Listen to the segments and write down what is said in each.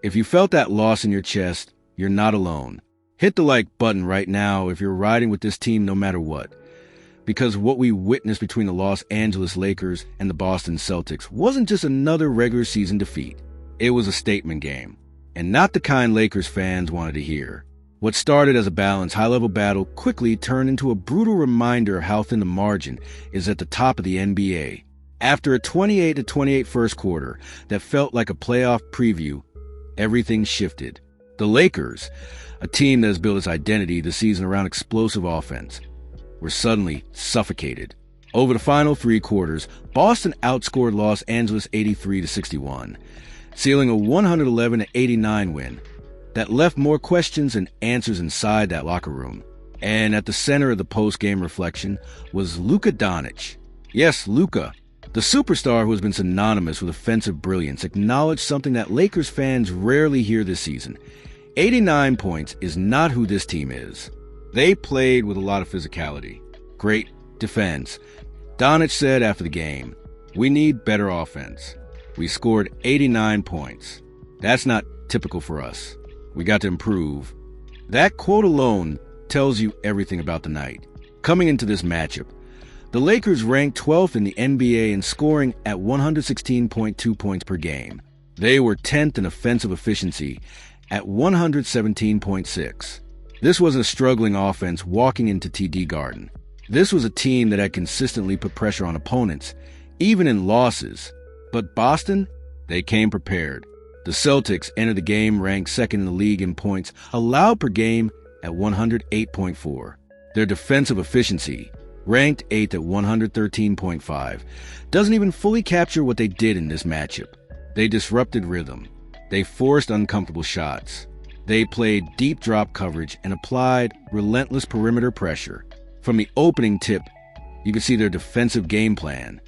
If you felt that loss in your chest, you're not alone. Hit the like button right now if you're riding with this team no matter what. Because what we witnessed between the Los Angeles Lakers and the Boston Celtics wasn't just another regular season defeat. It was a statement game. And not the kind Lakers fans wanted to hear. What started as a balanced, high-level battle quickly turned into a brutal reminder of how thin the margin is at the top of the NBA. After a 28-28 first quarter that felt like a playoff preview, everything shifted. The Lakers, a team that has built its identity this season around explosive offense, were suddenly suffocated. Over the final three quarters, Boston outscored Los Angeles 83-61, sealing a 111-89 win that left more questions than answers inside that locker room. And at the center of the post-game reflection was Luka Doncic. Yes, Luka, the superstar who has been synonymous with offensive brilliance, acknowledged something that Lakers fans rarely hear this season. 89 points is not who this team is. They played with a lot of physicality. Great defense. Doncic said after the game, "We need better offense. We scored 89 points. That's not typical for us. We got to improve." That quote alone tells you everything about the night. Coming into this matchup, the Lakers ranked 12th in the NBA in scoring at 116.2 points per game. They were 10th in offensive efficiency at 117.6. This wasn't a struggling offense walking into TD Garden. This was a team that had consistently put pressure on opponents, even in losses. But Boston, they came prepared. The Celtics entered the game ranked second in the league in points allowed per game at 108.4. Their defensive efficiency, ranked 8th at 113.5, doesn't even fully capture what they did in this matchup. They disrupted rhythm. They forced uncomfortable shots. They played deep drop coverage and applied relentless perimeter pressure. From the opening tip, you could see their defensive game plan.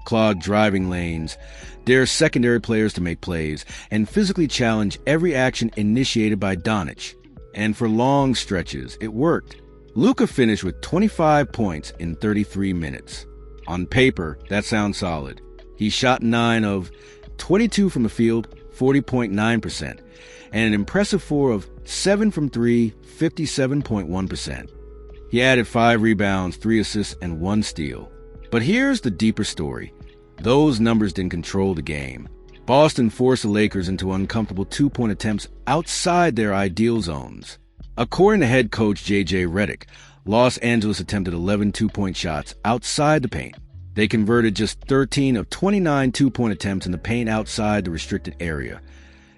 Clog driving lanes, dare secondary players to make plays, and physically challenge every action initiated by Doncic. And for long stretches, it worked. Luka finished with 25 points in 33 minutes. On paper, that sounds solid. He shot 9 of 22 from the field, 40.9%, and an impressive 4 of 7 from 3, 57.1%. He added 5 rebounds, 3 assists, and 1 steal. But here's the deeper story. Those numbers didn't control the game. Boston forced the Lakers into uncomfortable two-point attempts outside their ideal zones. According to head coach JJ Redick, Los Angeles attempted 11 two-point shots outside the paint. They converted just 13 of 29 two-point attempts in the paint outside the restricted area.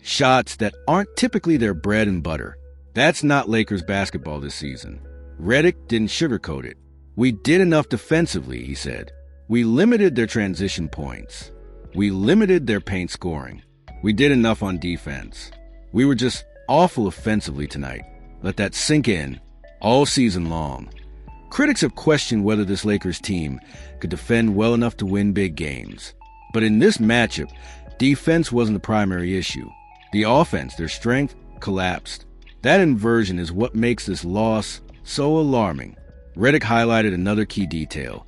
Shots that aren't typically their bread and butter. That's not Lakers basketball this season. Redick didn't sugarcoat it. "We did enough defensively," he said. "We limited their transition points. We limited their paint scoring. We did enough on defense. We were just awful offensively tonight." Let that sink in all season long. Critics have questioned whether this Lakers team could defend well enough to win big games. But in this matchup, defense wasn't the primary issue. The offense, their strength, collapsed. That inversion is what makes this loss so alarming. Redick highlighted another key detail.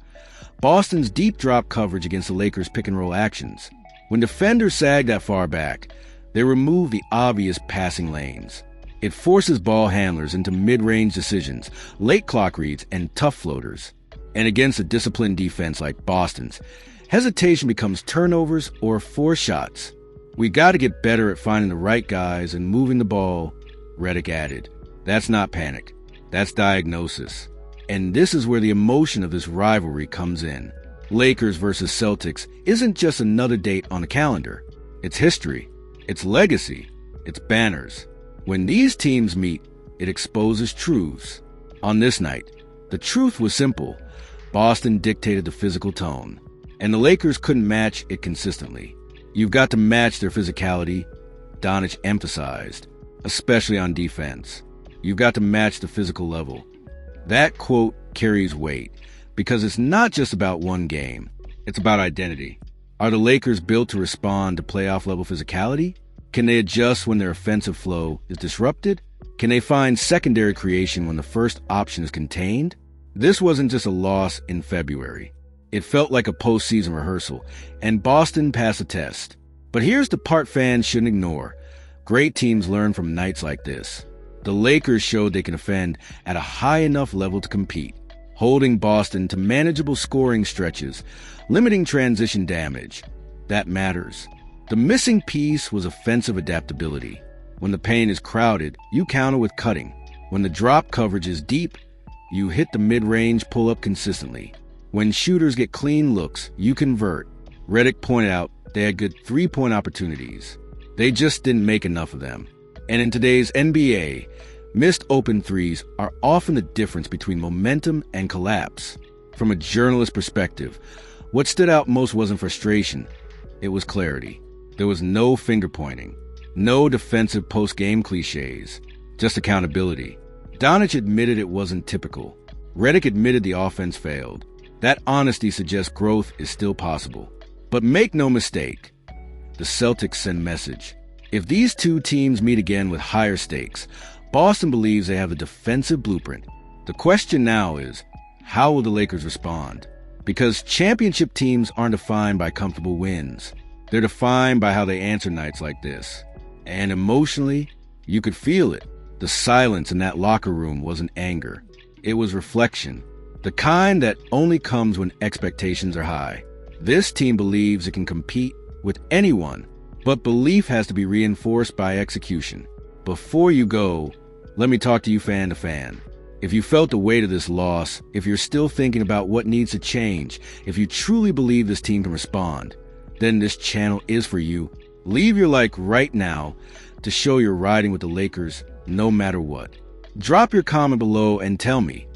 Boston's deep drop coverage against the Lakers' pick-and-roll actions. When defenders sag that far back, they remove the obvious passing lanes. It forces ball handlers into mid-range decisions, late clock reads, and tough floaters. And against a disciplined defense like Boston's, hesitation becomes turnovers or forced shots. "We got to get better at finding the right guys and moving the ball," Redick added. "That's not panic. That's diagnosis." And this is where the emotion of this rivalry comes in. Lakers versus Celtics isn't just another date on the calendar. It's history. It's legacy. It's banners. When these teams meet, it exposes truths. On this night, the truth was simple. Boston dictated the physical tone, and the Lakers couldn't match it consistently. "You've got to match their physicality," Doncic emphasized, especially on defense. "You've got to match the physical level." That quote carries weight because it's not just about one game. It's about identity. Are the Lakers built to respond to playoff-level physicality? Can they adjust when their offensive flow is disrupted? Can they find secondary creation when the first option is contained? This wasn't just a loss in February. It felt like a postseason rehearsal, and Boston passed the test. But here's the part fans shouldn't ignore. Great teams learn from nights like this. The Lakers showed they can defend at a high enough level to compete, holding Boston to manageable scoring stretches, limiting transition damage. That matters. The missing piece was offensive adaptability. When the paint is crowded, you counter with cutting. When the drop coverage is deep, you hit the mid-range pull-up consistently. When shooters get clean looks, you convert. Redick pointed out they had good three-point opportunities. They just didn't make enough of them. And in today's NBA, missed open threes are often the difference between momentum and collapse. From a journalist perspective, what stood out most wasn't frustration. It was clarity. There was no finger-pointing, no defensive post-game cliches, just accountability. Doncic admitted it wasn't typical. Redick admitted the offense failed. That honesty suggests growth is still possible. But make no mistake, the Celtics send message. If these two teams meet again with higher stakes, Boston believes they have a defensive blueprint. The question now is, how will the Lakers respond? Because championship teams aren't defined by comfortable wins. They're defined by how they answer nights like this. And emotionally, you could feel it. The silence in that locker room wasn't anger. It was reflection. The kind that only comes when expectations are high. This team believes it can compete with anyone, but belief has to be reinforced by execution. Before you go, let me talk to you fan to fan. If you felt the weight of this loss, if you're still thinking about what needs to change, if you truly believe this team can respond, then this channel is for you. Leave your like right now to show you're riding with the Lakers no matter what. Drop your comment below and tell me,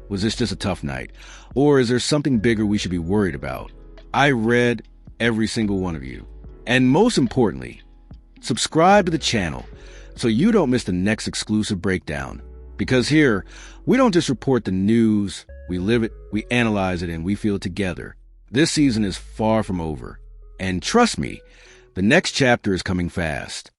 was this just a tough night? Or is there something bigger we should be worried about? I read every single one of you. And most importantly, subscribe to the channel so you don't miss the next exclusive breakdown. Because here, we don't just report the news, we live it, we analyze it, and we feel it together. This season is far from over. And trust me, the next chapter is coming fast.